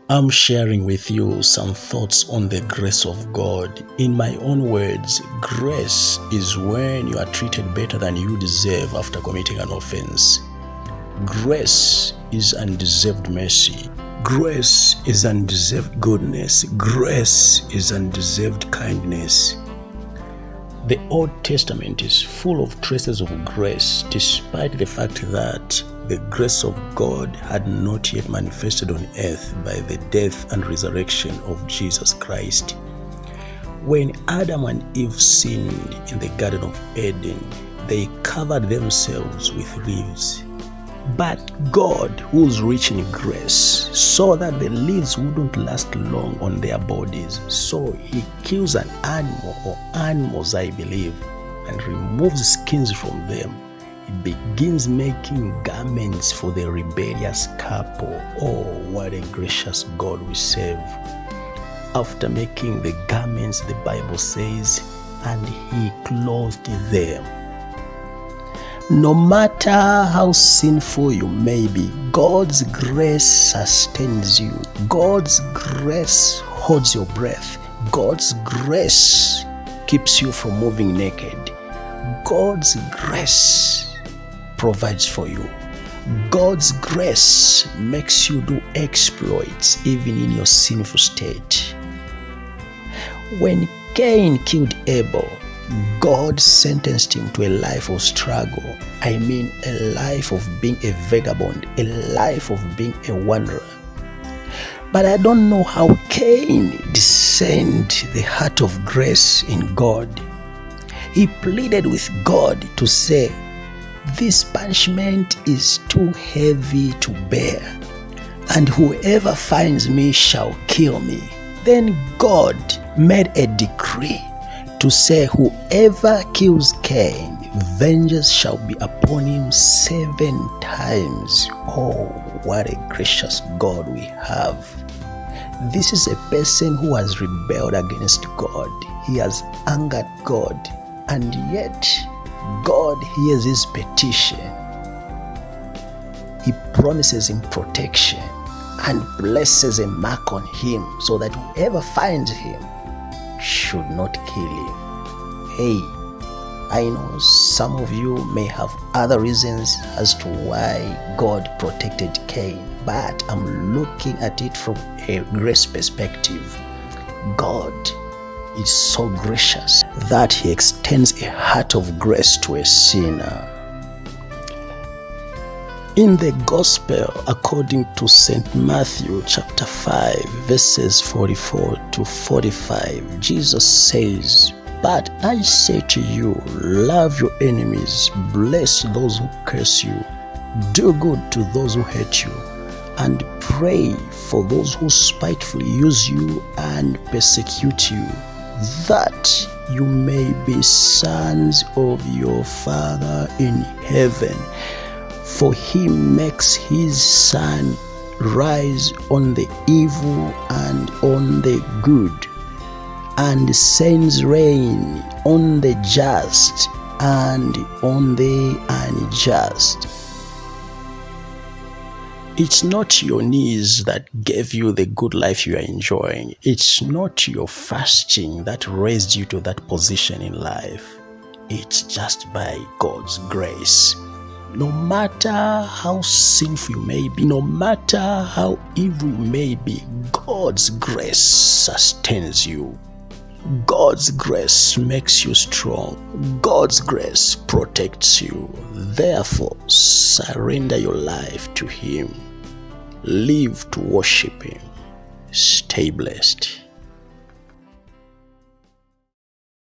I'm sharing with you some thoughts on the grace of God. In my own words, grace is when you are treated better than you deserve after committing an offense. Grace is undeserved mercy. Grace is undeserved goodness. Grace is undeserved kindness. The Old Testament is full of traces of grace, despite the fact that the grace of God had not yet manifested on earth by the death and resurrection of Jesus Christ. When Adam and Eve sinned in the Garden of Eden, they covered themselves with leaves. But God, who's rich in grace, saw that the leaves wouldn't last long on their bodies. So he kills an animal or animals, I believe, and removes skins from them. He begins making garments for the rebellious couple. Oh, what a gracious God we serve. After making the garments, the Bible says, and he clothed them. No matter how sinful you may be, God's grace sustains you. God's grace holds your breath. God's grace keeps you from moving naked. God's grace provides for you. God's grace makes you do exploits even in your sinful state. When Cain killed Abel, God sentenced him to a life of struggle. I mean, a life of being a vagabond, a life of being a wanderer. But I don't know how Cain discerned the heart of grace in God. He pleaded with God to say, "This punishment is too heavy to bear, and whoever finds me shall kill me." Then God made a decree to say, whoever kills Cain, vengeance shall be upon him 7 times. Oh, what a gracious God we have. This is a person who has rebelled against God. He has angered God, and yet God hears his petition. He promises him protection and places a mark on him so that whoever finds him should not kill him. Hey, I know some of you may have other reasons as to why God protected Cain, but I'm looking at it from a grace perspective. God is so gracious that he extends a heart of grace to a sinner. In the Gospel according to St. Matthew chapter 5 verses 44 to 45, Jesus says, "But I say to you, love your enemies, bless those who curse you, do good to those who hate you, and pray for those who spitefully use you and persecute you, that you may be sons of your Father in heaven. For he makes his sun rise on the evil and on the good, and sends rain on the just and on the unjust." It's not your knees that gave you the good life you are enjoying. It's not your fasting that raised you to that position in life. It's just by God's grace. No matter how sinful you may be, no matter how evil you may be, God's grace sustains you. God's grace makes you strong. God's grace protects you. Therefore, surrender your life to Him. Live to worship Him. Stay blessed.